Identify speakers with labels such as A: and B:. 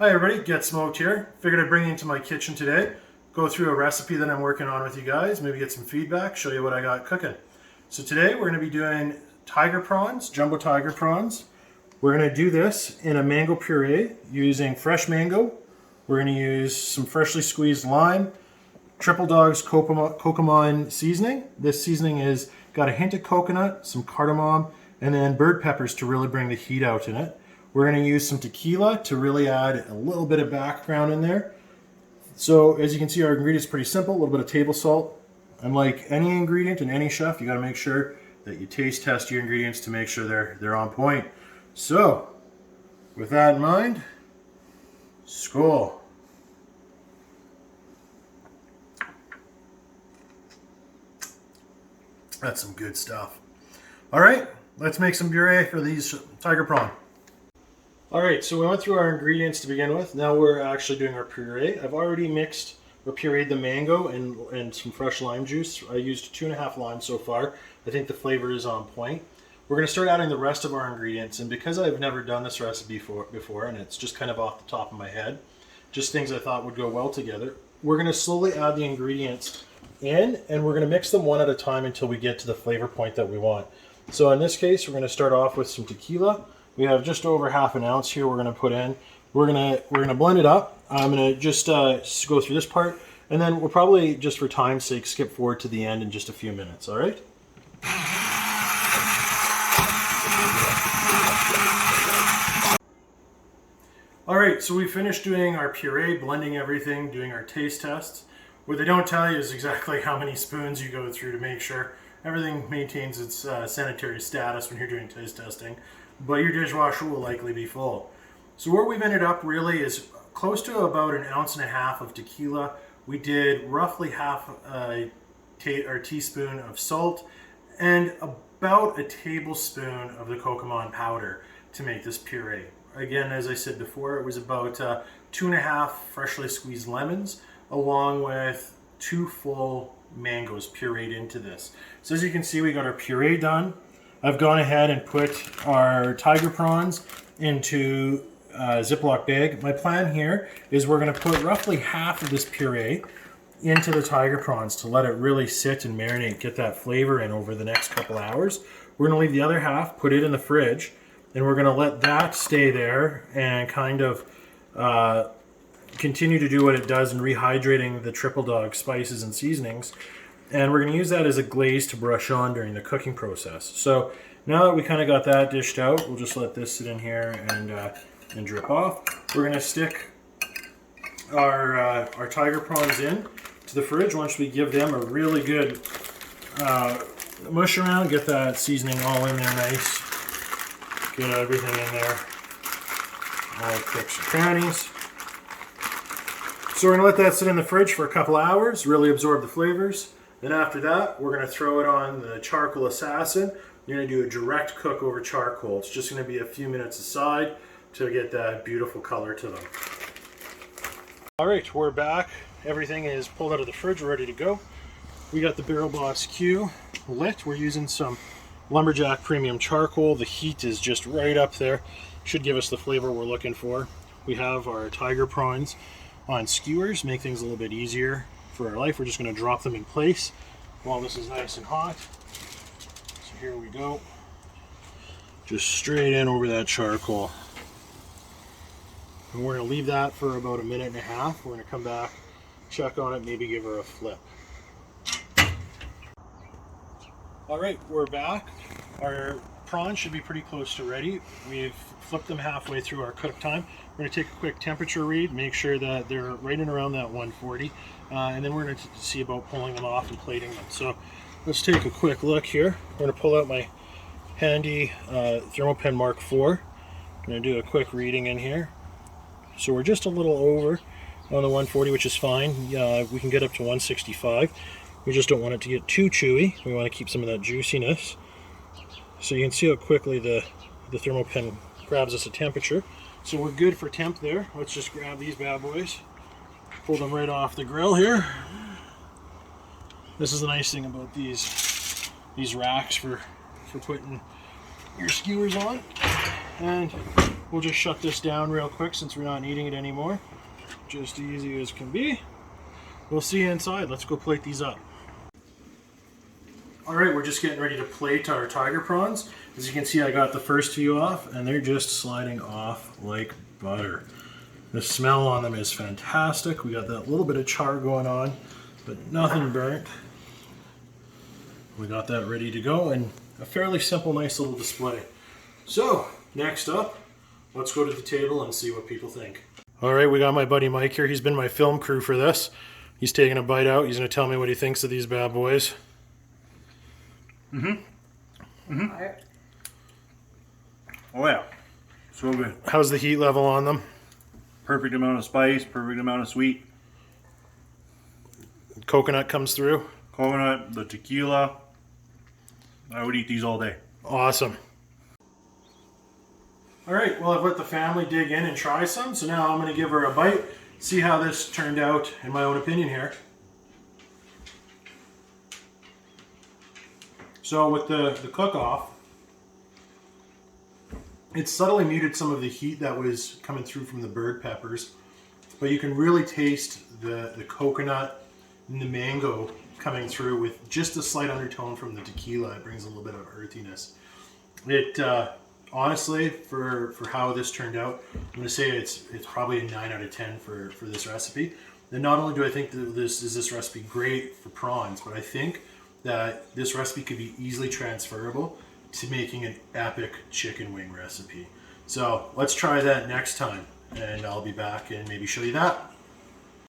A: Hi everybody, Get Smoked here. Figured I'd bring you into my kitchen today, go through a recipe that I'm working on with you guys, maybe get some feedback, show you what I got cooking. So today we're going to be doing tiger prawns, jumbo tiger prawns. We're going to do this in a mango puree using fresh mango. We're going to use some freshly squeezed lime, Triple Dog's Kokomon seasoning. This seasoning is got a hint of coconut, some cardamom, and then bird peppers to really bring the heat out in it. We're going to use some tequila to really add a little bit of background in there. So as you can see, our ingredients are pretty simple. A little bit of table salt. And like any ingredient and any chef, you got to make sure that you taste test your ingredients to make sure they're on point. So with that in mind, skål. That's some good stuff. All right, let's make some puree for these tiger prawn. All right, so we went through our ingredients to begin with. Now we're actually doing our puree. I've already mixed or pureed the mango and some fresh lime juice. I used 2.5 limes so far. I think the flavor is on point. We're going to start adding the rest of our ingredients, and because I've never done this recipe before and it's just kind of off the top of my head, just things I thought would go well together, we're going to slowly add the ingredients in, and we're going to mix them one at a time until we get to the flavor point that we want. So in this case, we're going to start off with some tequila. We have just over half an ounce here we're going to put in. We're going to blend it up. I'm going to just go through this part, and then we'll probably, just for time's sake, skip forward to the end in just a few minutes, all right? All right, so we finished doing our puree, blending everything, doing our taste tests. What they don't tell you is exactly how many spoons you go through to make sure everything maintains its sanitary status when you're doing taste testing, but your dishwasher will likely be full. So where we've ended up really is close to about 1.5 ounces of tequila. We did roughly half a teaspoon of salt and about a tablespoon of the Kokomon powder to make this puree. Again, as I said before, it was about 2.5 freshly squeezed lemons along with 2 full mangoes pureed into this. So as you can see, we got our puree done. I've gone ahead and put our tiger prawns into a Ziploc bag. My plan here is we're going to put roughly half of this puree into the tiger prawns to let it really sit and marinate, get that flavor in over the next couple hours. We're going to leave the other half, put it in the fridge, and we're going to let that stay there and kind of continue to do what it does in rehydrating the Triple Dog spices and seasonings. And we're going to use that as a glaze to brush on during the cooking process. So now that we kind of got that dished out, we'll just let this sit in here and drip off. We're going to stick our tiger prawns in to the fridge once we give them a really good mush around, get that seasoning all in there nice, get everything in there, all cooks and crannies. So we're going to let that sit in the fridge for a couple hours, really absorb the flavors. Then after that, we're going to throw it on the charcoal assassin. You're going to do a direct cook over charcoal. It's just going to be a few minutes aside to get that beautiful color to them. All right, we're back. Everything is pulled out of the fridge, ready to go. We got the Barrel Boss Q lit. We're using some Lumberjack Premium Charcoal. The heat is just right up there. Should give us the flavor we're looking for. We have our tiger prawns on skewers, make things a little bit easier for our life. We're just going to drop them in place while this is nice and hot. So here we go. Just straight in over that charcoal. And we're going to leave that for about 1.5 minutes. We're going to come back, check on it, maybe give her a flip. All right, we're back. Our prawns should be pretty close to ready. We've flipped them halfway through our cook time. We're going to take a quick temperature read, make sure that they're right in around that 140, and then we're going to see about pulling them off and plating them. So let's take a quick look here. I'm going to pull out my handy Thermopen Mark IV. I'm going to do a quick reading in here. So we're just a little over on the 140, which is fine. We can get up to 165. We just don't want it to get too chewy. We want to keep some of that juiciness. So you can see how quickly the Thermopen grabs us a temperature. So we're good for temp there. Let's just grab these bad boys, pull them right off the grill here. This is the nice thing about these racks for putting your skewers on. And we'll just shut this down real quick since we're not needing it anymore. Just easy as can be. We'll see you inside. Let's go plate these up. All right, we're just getting ready to plate our tiger prawns. As you can see, I got the first few off, and they're just sliding off like butter. The smell on them is fantastic. We got that little bit of char going on, but nothing burnt. We got that ready to go, and a fairly simple, nice little display. So, next up, let's go to the table and see what people think. All right, we got my buddy Mike here. He's been my film crew for this. He's taking a bite out. He's going to tell me what he thinks of these bad boys.
B: Oh yeah, so good.
A: How's the heat level on them?
B: Perfect amount of spice, perfect amount of sweet.
A: Coconut comes through.
B: Coconut, the tequila. I would eat these all day.
A: Awesome. All right, well, I've let the family dig in and try some, so now I'm going to give her a bite, see how this turned out in my own opinion here. So with the cook-off, it subtly muted some of the heat that was coming through from the bird peppers, but you can really taste the coconut and the mango coming through with just a slight undertone from the tequila. It brings a little bit of earthiness. It honestly, for how this turned out, I'm going to say it's probably a 9 out of 10 for this recipe. And not only do I think that this recipe great for prawns, but I think that this recipe could be easily transferable to making an epic chicken wing recipe. So let's try that next time, and I'll be back and maybe show you that.